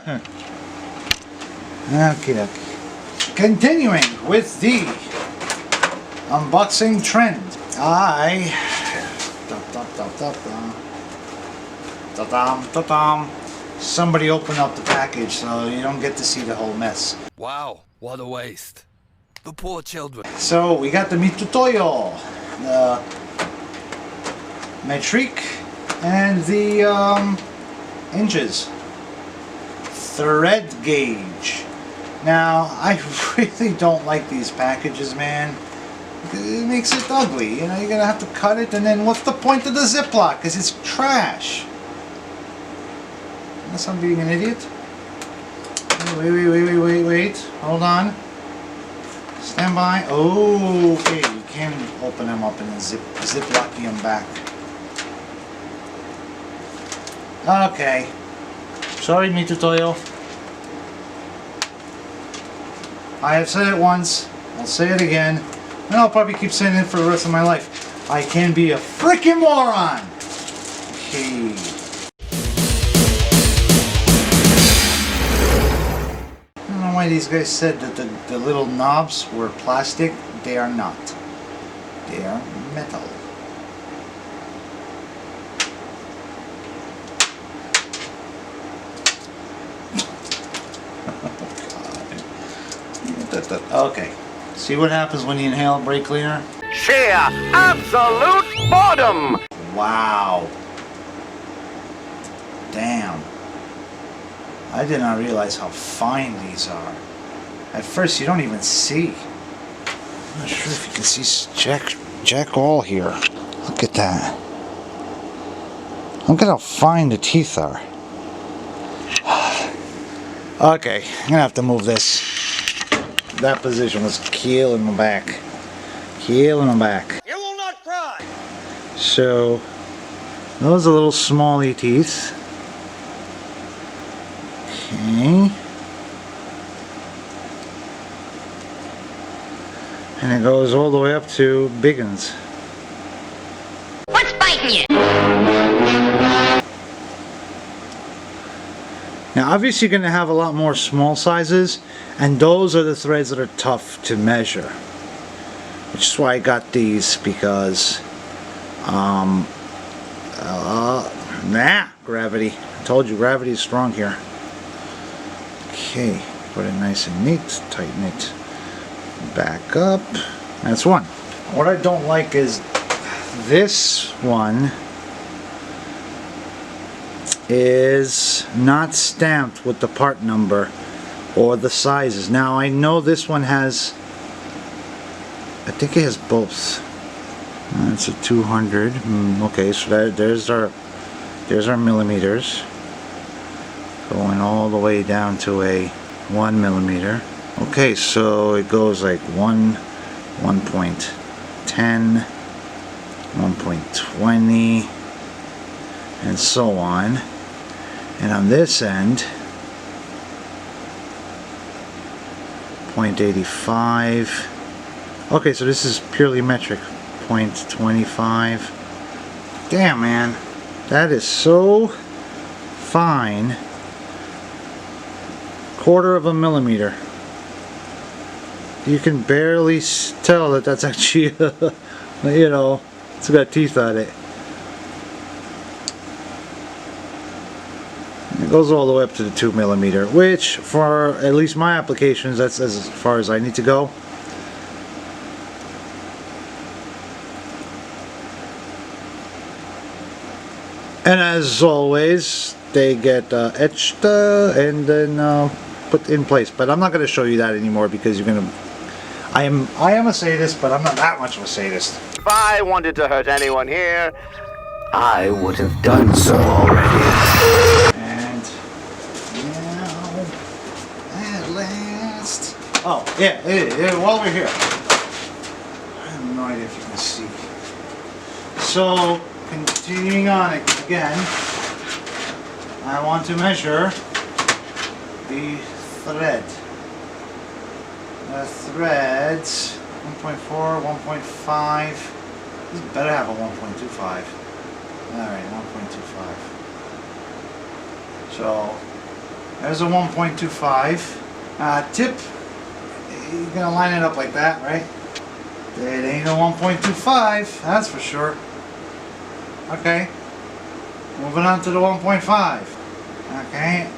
Okay. Continuing with the unboxing trend. Somebody opened up the package so you don't get to see the whole mess. Wow, what a waste. The poor children. So we got the Mitutoyo, the metric, and the inches thread gauge. Now I really don't like these packages, man. It makes it ugly. You know, you're gonna have to cut it, and then what's the point of the Ziploc? Because it's trash. Unless I'm being an idiot. Wait. Hold on. Stand by. Oh, okay. You can open them up and then ziplocky them back. Okay. Sorry, Mitutoyo. I have said it once. I'll say it again. And I'll probably keep saying it for the rest of my life. I can be a freaking moron. Okay. I don't know why these guys said that the little knobs were plastic. They are not. They are metal. Okay. See what happens when you inhale brake cleaner? Sheer absolute boredom! Wow. Damn. I did not realize how fine these are. At first you don't even see. I'm not sure if you can see Jack all here. Look at that. Look at how fine the teeth are. Okay, I'm gonna have to move this. That position was killing my back. Killing my back. You will not cry! So, those are little smally teeth. Okay. And it goes all the way up to big ones. What's biting you? Now obviously you're going to have a lot more small sizes, and those are the threads that are tough to measure. Which is why I got these, because gravity. I told you gravity is strong here. Okay, put it nice and neat, tighten it back up. That's one. What I don't like is this one is not stamped with the part number or the sizes. Now I know this one has, I think it has both. That's a 200. Okay, so there's our millimeters, going all the way down to a 1 millimeter. Okay, so it goes like 1.10, 1.20, and so on. And on this end, 0.85. Okay, so this is purely metric. 0.25. Damn, man, that is so fine. 1/4 of a millimeter. You can barely tell that that's actually, you know, it's got teeth on it. It goes all the way up to the 2 millimeter, which for at least my applications, that's as far as I need to go. And as always, they get etched and then put in place. But I'm not going to show you that anymore because you're going to. I am a sadist, but I'm not that much of a sadist. If I wanted to hurt anyone here, I would have done so already. And now, at last. Oh, yeah, while we're here. I have no idea if you can see. So, continuing on again, I want to measure the thread. The threads, 1.4, 1.5. This better have a 1.25. Alright, 1.25. So, There's a 1.25. Tip, you're gonna line it up like that, right? It ain't a 1.25, that's for sure. Okay. Moving on to the 1.5. Okay.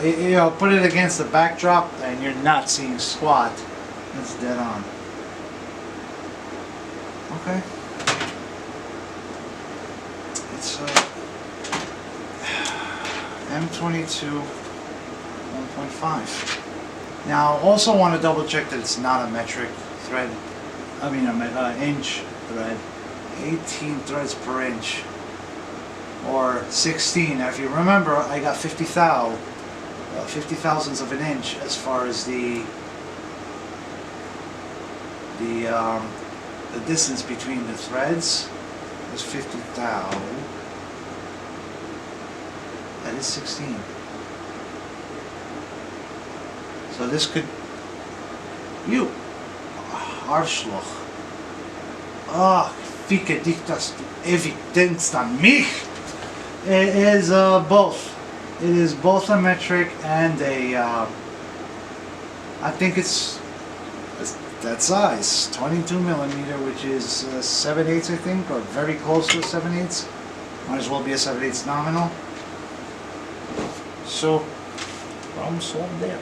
You know, put it against the backdrop and you're not seeing squat. It's dead on. Okay. It's M22 1.5. Now, also want to double check that it's not a metric thread. I mean, inch thread. 18 threads per inch. Or 16. Now, if you remember, I got 50 thousandths of an inch as far as the distance between the threads is 50 thou. That is 16. So this could, you Arschloch. Ficke dich, dass du ewig denkst an mich. It is both. It is both a metric and a, I think it's that size, 22 millimeter, which is 7/8, I think, or very close to a 7/8. Might as well be a 7/8 nominal. So, problem solved there.